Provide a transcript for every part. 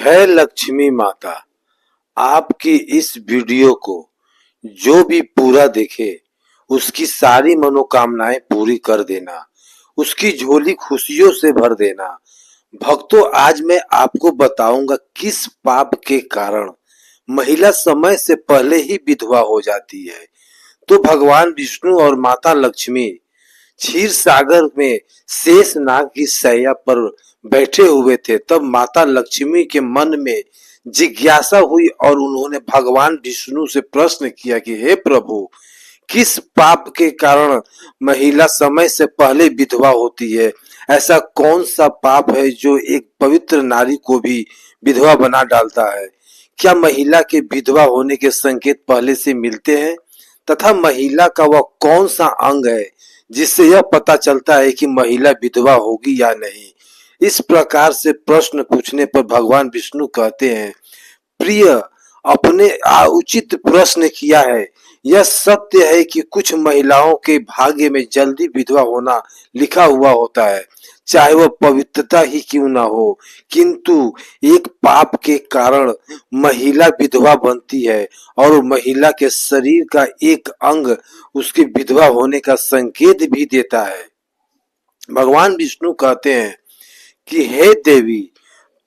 है लक्ष्मी माता। आपकी इस वीडियो को जो भी पूरा देखे उसकी सारी मनोकामनाएं पूरी कर देना, उसकी झोली खुशियों से भर देना। भक्तों, आज मैं आपको बताऊंगा किस पाप के कारण महिला समय से पहले ही विधवा हो जाती है। तो भगवान विष्णु और माता लक्ष्मी क्षीर सागर में शेष नाग की शैया पर बैठे हुए थे। तब माता लक्ष्मी के मन में जिज्ञासा हुई और उन्होंने भगवान विष्णु से प्रश्न किया कि हे प्रभु, किस पाप के कारण महिला समय से पहले विधवा होती है? ऐसा कौन सा पाप है जो एक पवित्र नारी को भी विधवा बना डालता है? क्या महिला के विधवा होने के संकेत पहले से मिलते हैं? तथा महिला का वह कौन सा अंग है जिससे यह पता चलता है कि महिला विधवा होगी या नहीं? इस प्रकार से प्रश्न पूछने पर भगवान विष्णु कहते हैं, प्रिय, अपने उचित प्रश्न किया है। यह सत्य है कि कुछ महिलाओं के भाग्य में जल्दी विधवा होना लिखा हुआ होता है, चाहे वह पवित्रता ही क्यों ना हो। किंतु एक पाप के कारण महिला विधवा बनती है और महिला के शरीर का एक अंग उसके विधवा होने का संकेत भी देता है। भगवान विष्णु कहते हैं कि हे देवी,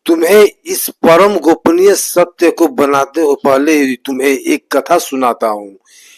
तुम्हें इस परम गोपनीय सत्य को बनाते हो पहले ही तुम्हें एक कथा सुनाता हूँ।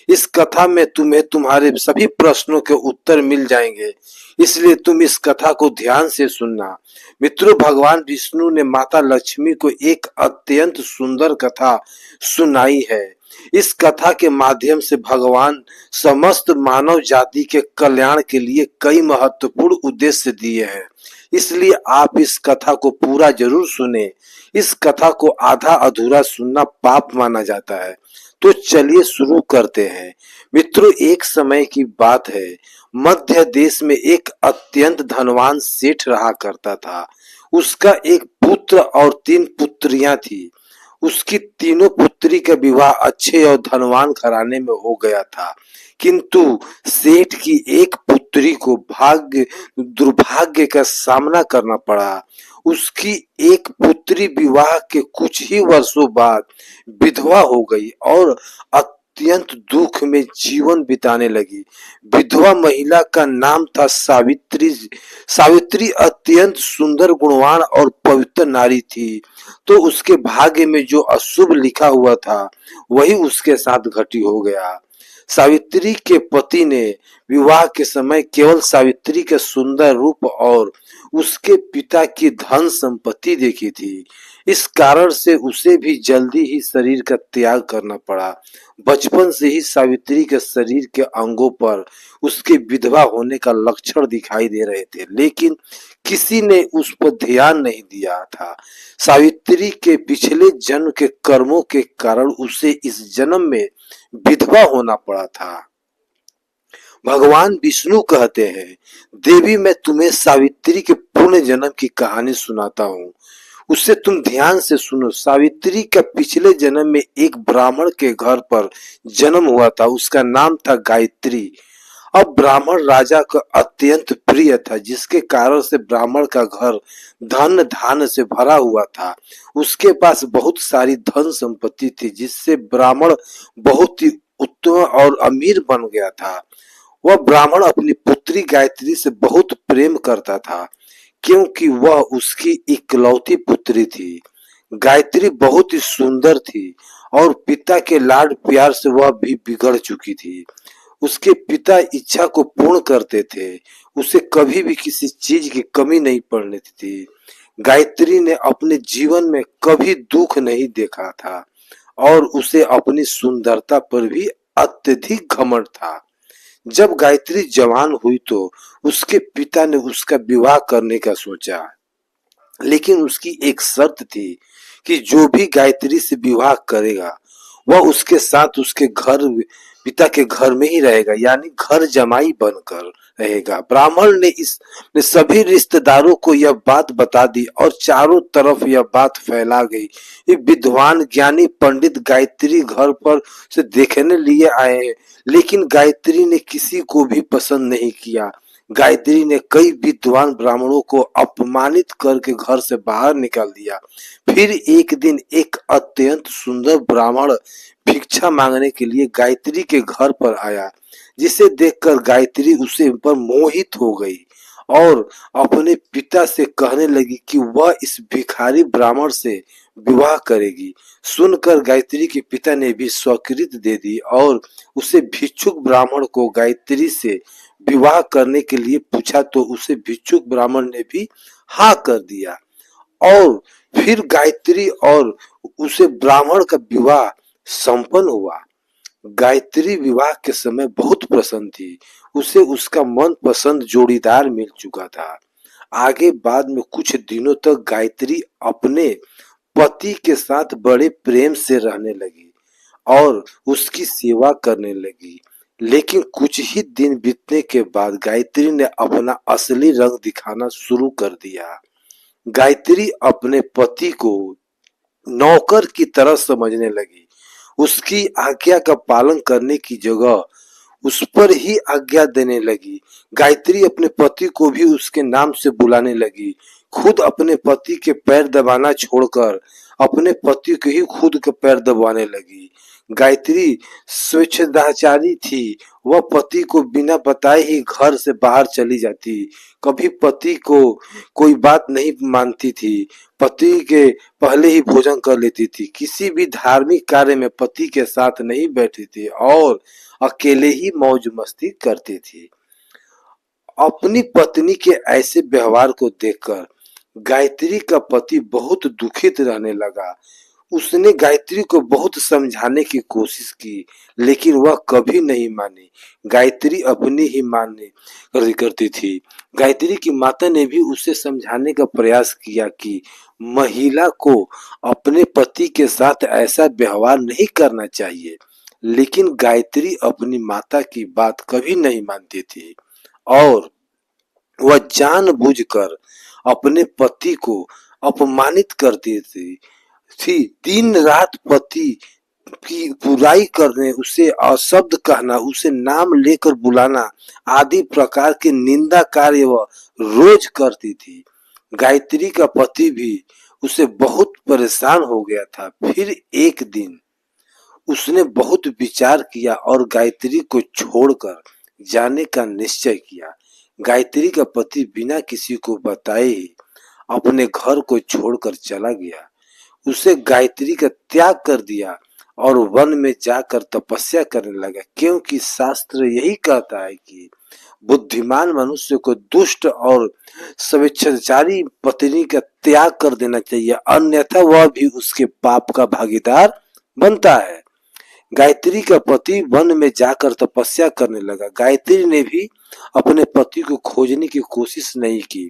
इस कथा में तुम्हें तुम्हारे सभी प्रश्नों के उत्तर मिल जाएंगे, इसलिए तुम इस कथा को ध्यान से सुनना। मित्रों, भगवान विष्णु ने माता लक्ष्मी को एक अत्यंत सुंदर कथा सुनाई है। इस कथा के माध्यम से भगवान समस्त मानव जाति के कल्याण के लिए कई महत्वपूर्ण उद्देश्य दिए हैं, इसलिए आप इस कथा को पूरा जरूर सुने। इस कथा को आधा अधूरा सुनना पाप माना जाता है। तो चलिए शुरू करते हैं। मित्रों, एक समय की बात है, मध्य देश में एक अत्यंत धनवान सेठ रहा करता था। उसका एक पुत्र और 3 पुत्रियां थी। उसकी तीनों पुत्री का विवाह अच्छे और धनवान घराने में हो गया था, किंतु सेठ की एक पुत्री को दुर्भाग्य का सामना करना पड़ा। उसकी एक पुत्री विवाह के कुछ ही वर्षों बाद विधवा हो गई और अत्यंत दुख में जीवन बिताने लगी। विधवा महिला का नाम था सावित्री। सावित्री अत्यंत सुंदर, गुणवान और पवित्र नारी थी। तो उसके भाग्य में जो अशुभ लिखा हुआ था वही उसके साथ घटी हो गया। सावित्री के पति ने विवाह के समय केवल सावित्री के सुंदर रूप और उसके पिता की धन संपत्ति देखी थी। इस कारण से उसे भी जल्दी ही शरीर का त्याग करना पड़ा। बचपन से ही सावित्री के शरीर के अंगों पर उसके विधवा होने का लक्षण दिखाई दे रहे थे, लेकिन किसी ने उस पर ध्यान नहीं दिया था। सावित्री के पिछले जन्म के कर्मों के कारण उसे इस जन्म में विधवा होना पड़ा था। भगवान विष्णु कहते हैं, देवी, मैं तुम्हें सावित्री के पूर्ण जन्म की कहानी सुनाता हूँ, उससे तुम ध्यान से सुनो। सावित्री का पिछले जन्म में एक ब्राह्मण के घर पर जन्म हुआ था। उसका नाम था गायत्री। अब ब्राह्मण राजा का अत्यंत प्रिय था, जिसके कारण से ब्राह्मण का घर धन धान से भरा हुआ था। उसके पास बहुत सारी धन संपत्ति थी, जिससे ब्राह्मण बहुत ही उत्तम और अमीर बन गया था। वह ब्राह्मण अपनी पुत्री गायत्री से बहुत प्रेम करता था, क्योंकि वह उसकी इकलौती पुत्री थी। गायत्री बहुत ही सुंदर थी और पिता के लाड प्यार से वह भी बिगड़ चुकी थी। उसके पिता इच्छा को पूर्ण करते थे, उसे कभी भी किसी चीज की कमी नहीं पड़ने थी। गायत्री ने अपने जीवन में कभी दुख नहीं देखा था और उसे अपनी सुंदरता पर भी अत्यधिक घमंड था। जब गायत्री जवान हुई तो उसके पिता ने उसका विवाह करने का सोचा, लेकिन उसकी एक शर्त थी कि जो भी गायत्री से विवाह करेगा वह उसके साथ उसके घर, पिता के घर में ही रहेगा, यानी घर जमाई बनकर रहेगा। ब्राह्मण ने सभी रिश्तेदारों को यह बात बता दी और चारों तरफ यह बात फैला गई। ये विद्वान ज्ञानी पंडित गायत्री घर पर से देखने लिए आए हैं, लेकिन गायत्री ने किसी को भी पसंद नहीं किया। गायत्री ने कई विद्वान ब्राह्मणों को अपमानित करके घर से बाहर निकाल दिया। फिर एक दिन एक अत्यंत सुंदर ब्राह्मण भिक्षा मांगने के लिए गायत्री के घर पर आया, जिसे देखकर गायत्री उसे पर मोहित हो गई और अपने पिता से कहने लगी कि वह इस भिखारी ब्राह्मण से विवाह करेगी। सुनकर गायत्री के पिता ने भी स्वीकृति दे दी और उसे भिक्षुक ब्राह्मण को गायत्री से विवाह करने के लिए पूछा, तो उसे भिक्षुक ब्राह्मण ने भी हाँ कर दिया और फिर गायत्री और उसे ब्राह्मण का विवाह संपन्न हुआ। गायत्री विवाह के समय बहुत प्रसन्न थी। उसे उसका मनपसंद जोड़ीदार मिल चुका था। आगे बाद में कुछ दिनों तक गायत्री अपने पति के साथ बड़े प्रेम से रहने लगी और उसकी सेवा करने लगी। लेकिन कुछ ही दिन बीतने के बाद गायत्री ने अपना असली रंग दिखाना शुरू कर दिया। गायत्री अपने पति को नौकर की तरह समझने लगी। उसकी आज्ञा का पालन करने की जगह उस पर ही आज्ञा देने लगी। गायत्री अपने पति को भी उसके नाम से बुलाने लगी। खुद अपने पति के पैर दबाना छोड़कर अपने पति के ही खुद के पैर दबाने लगी। गायत्री स्वेच्छाचारी थी। वह पति को बिना बताए ही घर से बाहर चली जाती। कभी पति को कोई बात नहीं मानती थी। पति के पहले ही भोजन कर लेती थी। किसी भी धार्मिक कार्य में पति के साथ नहीं बैठी थी और अकेले ही मौज मस्ती करती थी। अपनी पत्नी के ऐसे व्यवहार को देखकर गायत्री का पति बहुत दुखित रहने लगा। उसने गायत्री को बहुत समझाने की कोशिश की, लेकिन वह कभी नहीं मानी। गायत्री अपनी ही मानने करती थी। गायत्री की माता ने भी उसे समझाने का प्रयास किया कि महिला को अपने पति के साथ ऐसा व्यवहार नहीं करना चाहिए, लेकिन गायत्री अपनी माता की बात कभी नहीं मानती थी और वह जानबूझकर अपने पति को अपमानित करती थी। दिन रात पति की बुराई करने, उसे अशब्द कहना, उसे नाम लेकर बुलाना आदि प्रकार के निंदा कार्य वह रोज करती थी। गायत्री का पति भी उसे बहुत परेशान हो गया था। फिर एक दिन उसने बहुत विचार किया और गायत्री को छोड़कर जाने का निश्चय किया। गायत्री का पति बिना किसी को बताए ही अपने घर को छोड़कर चला गया। उसे गायत्री का त्याग कर दिया और वन में जाकर तपस्या करने लगा, क्योंकि शास्त्र यही कहता है कि बुद्धिमान मनुष्य को दुष्ट और स्वेच्छाचारी पत्नी का त्याग कर देना चाहिए, अन्यथा वह भी उसके पाप का भागीदार बनता है। गायत्री का पति वन में जाकर तपस्या करने लगा। गायत्री ने भी अपने पति को खोजने की कोशिश नहीं की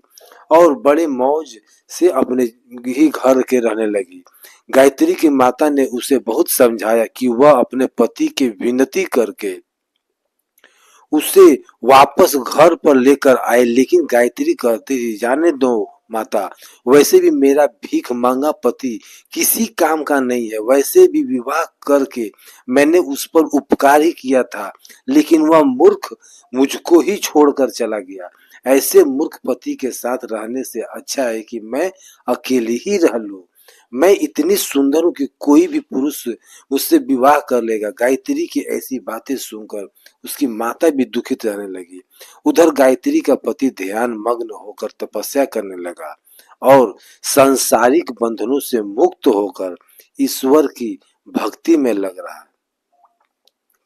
और बड़े मौज से अपने ही घर के रहने लगी। गायत्री की माता ने उसे बहुत समझाया कि वह अपने पति की विनती करके उसे वापस घर पर लेकर आए, लेकिन गायत्री कहती थी, जाने दो माता, वैसे भी मेरा भीख मांगा पति किसी काम का नहीं है। वैसे भी विवाह करके मैंने उस पर उपकार ही किया था, लेकिन वह मूर्ख मुझको ही छोड़कर चला गया। ऐसे मूर्ख पति के साथ रहने से अच्छा है कि मैं अकेली ही रह लूं। मैं इतनी सुंदर हूं कि कोई भी पुरुष मुझसे विवाह कर लेगा। गायत्री की ऐसी बातें सुनकर उसकी माता भी दुखित रहने लगी। उधर गायत्री का पति ध्यान मग्न होकर तपस्या करने लगा और सांसारिक बंधनों से मुक्त होकर ईश्वर की भक्ति में लग रहा।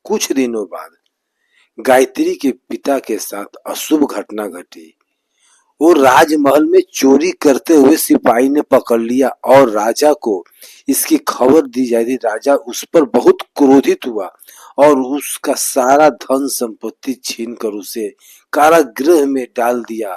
कुछ दिनों बाद गायत्री के पिता के साथ अशुभ घटना घटी। वो राजमहल में चोरी करते हुए सिपाही ने पकड़ लिया और राजा को इसकी खबर दी जाती। राजा उस पर बहुत क्रोधित हुआ और उसका सारा धन संपत्ति छीनकर उसे कारागृह में डाल दिया।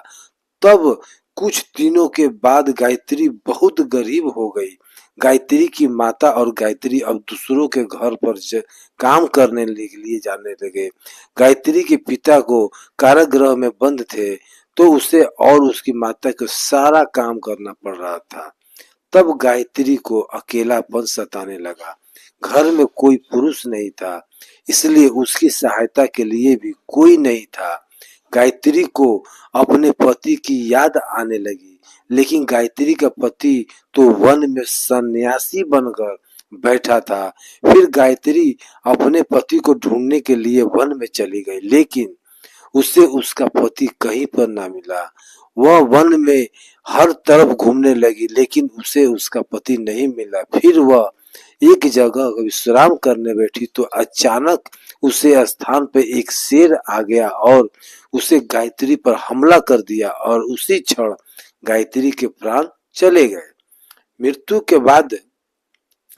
तब कुछ दिनों के बाद गायत्री बहुत गरीब हो गई। गायत्री की माता और गायत्री अब दूसरों के घर पर काम करने के लिए जाने लगे। गायत्री के पिता को कारागृह में बंद थे, तो उसे और उसकी माता को सारा काम करना पड़ रहा था। तब गायत्री को अकेलापन सताने लगा। घर में कोई पुरुष नहीं था, इसलिए उसकी सहायता के लिए भी कोई नहीं था। गायत्री को अपने पति की याद आने लगी, लेकिन गायत्री का पति तो वन में सन्यासी बनकर बैठा था। फिर गायत्री अपने पति को ढूंढने के लिए वन में चली गई, लेकिन उसे उसका पति कहीं पर ना मिला। वह वन में हर तरफ घूमने लगी, लेकिन उसे उसका पति नहीं मिला। फिर वह एक जगह विश्राम करने बैठी तो अचानक उसे स्थान पे एक शेर आ गया और उसे गायत्री पर हमला कर दिया और उसी क्षण गायत्री के प्राण चले गए। मृत्यु के बाद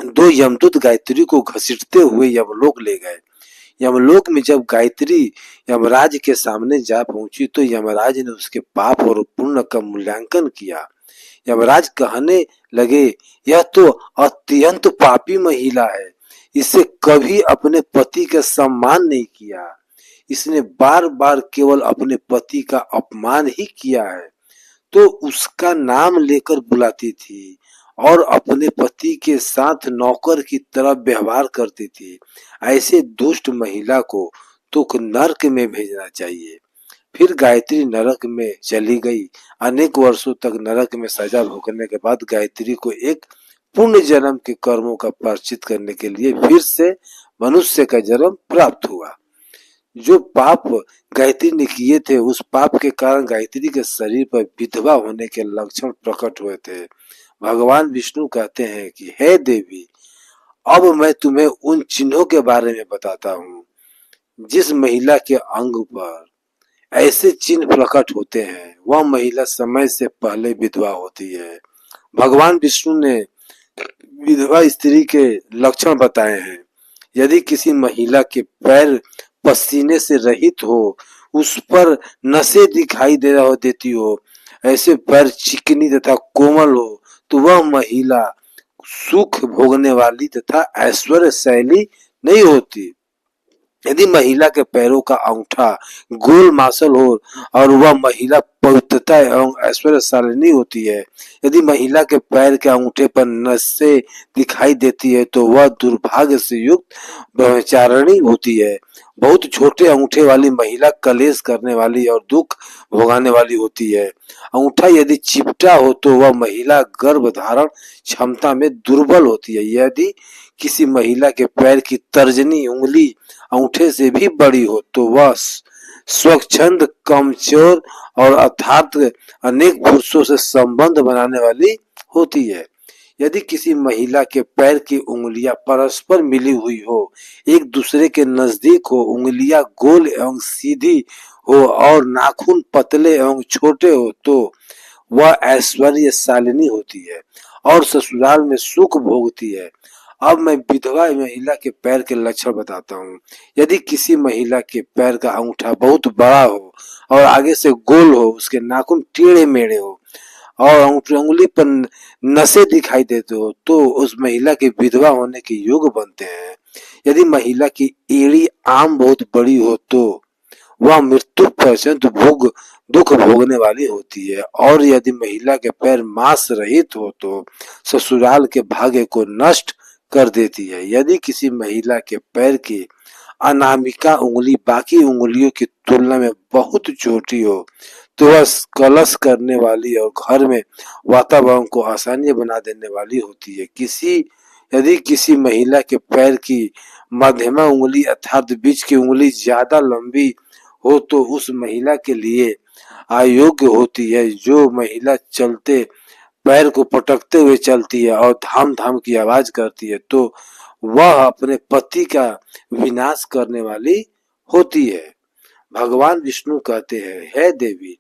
दो यमदूत गायत्री को घसीटते हुए यमलोक ले गए। यमलोक में जब गायत्री यमराज के सामने जा पहुंची तो यमराज ने उसके पाप और पुण्य का मूल्यांकन किया। यमराज कहने लगे, यह तो अत्यंत पापी महिला है, इससे कभी अपने पति का सम्मान नहीं किया, इसने बार बार केवल अपने पति का अपमान ही किया है, तो उसका नाम लेकर बुलाती थी और अपने पति के साथ नौकर की तरह व्यवहार करती थी। ऐसे दुष्ट महिला को तो नरक में भेजना चाहिए। फिर गायत्री नरक में चली गई। अनेक वर्षों तक नरक में सजा भोगने के बाद गायत्री को एक पुण्य जन्म के कर्मों का प्रायश्चित करने के लिए फिर से मनुष्य का जन्म प्राप्त हुआ। जो पाप गायत्री ने किए थे, उस पाप के कारण गायत्री के शरीर पर विधवा होने के लक्षण प्रकट हुए थे। भगवान विष्णु कहते हैं कि हे देवी, अब मैं तुम्हें उन चिन्हों के बारे में बताता हूँ जिस महिला के अंग पर ऐसे चिन्ह प्रकट होते हैं, वह महिला समय से पहले विधवा होती है। भगवान विष्णु ने विधवा स्त्री के लक्षण बताए हैं। यदि किसी महिला के पैर पसीने से रहित हो, उस पर नसें दिखाई देती हो, ऐसे पैर चिकनी तथा कोमल हो, तो वह महिला सुख भोगने वाली तथा ऐश्वर्यशाली नहीं होती। यदि महिला के पैरों का अंगूठा गोल मासल हो और वह महिला पवित्रता एवं ऐश्वर्यशालिनी होती है। यदि महिला के पैर के अंगूठे पर नसें दिखाई देती है तो वह दुर्भाग्य से युक्त ब्रह्मचारिणी होती है। बहुत छोटे अंगूठे वाली महिला कलेश करने वाली और दुख भोगाने वाली होती है। अंगूठा यदि चिपटा हो तो वह महिला गर्भ धारण क्षमता में दुर्बल होती है। यदि किसी महिला के पैर की तर्जनी उंगली अंगूठे से भी बड़ी हो तो वह स्वच्छंद, कमजोर और अर्थात अनेक पुरुषों से संबंध बनाने वाली होती है। यदि किसी महिला के पैर की उंगलियां परस्पर मिली हुई हो, एक दूसरे के नजदीक हो, उंगलियां गोल एवं सीधी हो और नाखून पतले एवं छोटे हो, तो वह ऐश्वर्यशालिनी होती है और ससुराल में सुख भोगती है। अब मैं विधवा महिला के पैर के लक्षण बताता हूँ। यदि किसी महिला के पैर का अंगूठा बहुत बड़ा हो और आगे से गोल हो, उसके नाखून टेढ़े मेढ़े हो और उंगली पर नसें दिखाई देते हो, तो उस महिला के विधवा होने के योग बनते हैं। यदि महिला की एड़ी आम बहुत बड़ी हो तो वह मृत्यु पर्यंत दुख भोगने वाली होती है। और यदि महिला के पैर मांस रहित हो तो ससुराल के भाग्य को नष्ट कर देती है। यदि किसी महिला के पैर की अनामिका उंगली बाकी उंगलियों की तुलना में बहुत छोटी हो तो वह कलश करने वाली और घर में वातावरण को आसानी बना देने वाली होती है। यदि किसी महिला के पैर की मध्यमा उंगली अर्थात बीच की उंगली ज्यादा लंबी हो तो उस महिला के लिए अयोग्य होती है। जो महिला चलते पैर को पटकते हुए चलती है और धाम धाम की आवाज करती है तो वह अपने पति का विनाश करने वाली होती है। भगवान विष्णु कहते हैं, हे देवी,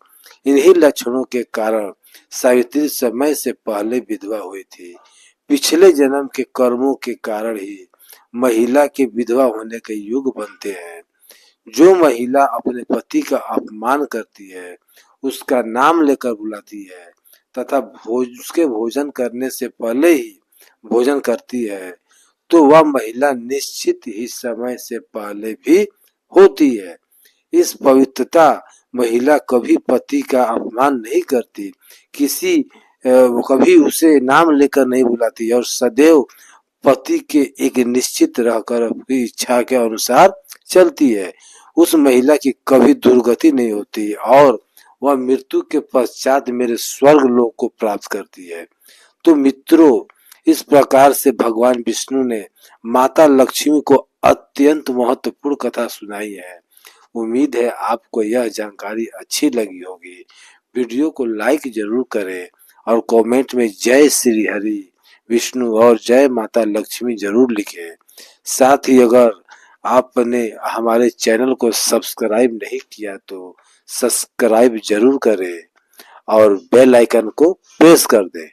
इन्हीं लक्षणों के कारण सावित्री समय से पहले विधवा हुई थी। पिछले जन्म के कर्मों के कारण ही महिला के विधवा होने के युग बनते हैं। जो महिला अपने पति का अपमान करती है, उसका नाम लेकर बुलाती है तथा उसके भोजन करने से पहले ही भोजन करती है, तो वह महिला निश्चित ही समय से पहले भी होती है। इस पवित्रता महिला कभी पति का अपमान नहीं करती, कभी उसे नाम लेकर नहीं बुलाती और सदैव पति के एक निश्चित रहकर अपनी इच्छा के अनुसार चलती है। उस महिला की कभी दुर्गति नहीं होती और वह मृत्यु के पश्चात मेरे स्वर्ग लोक को प्राप्त करती है। तो मित्रों, इस प्रकार से भगवान विष्णु ने माता लक्ष्मी को अत्यंत महत्वपूर्ण कथा सुनाई है। उम्मीद है आपको यह जानकारी अच्छी लगी होगी। वीडियो को लाइक जरूर करें और कमेंट में जय श्री हरि विष्णु और जय माता लक्ष्मी जरूर लिखें। साथ ही अगर आपने हमारे चैनल को सब्सक्राइब नहीं किया तो सब्सक्राइब जरूर करें और बेल आइकन को प्रेस कर दें।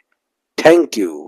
Thank you.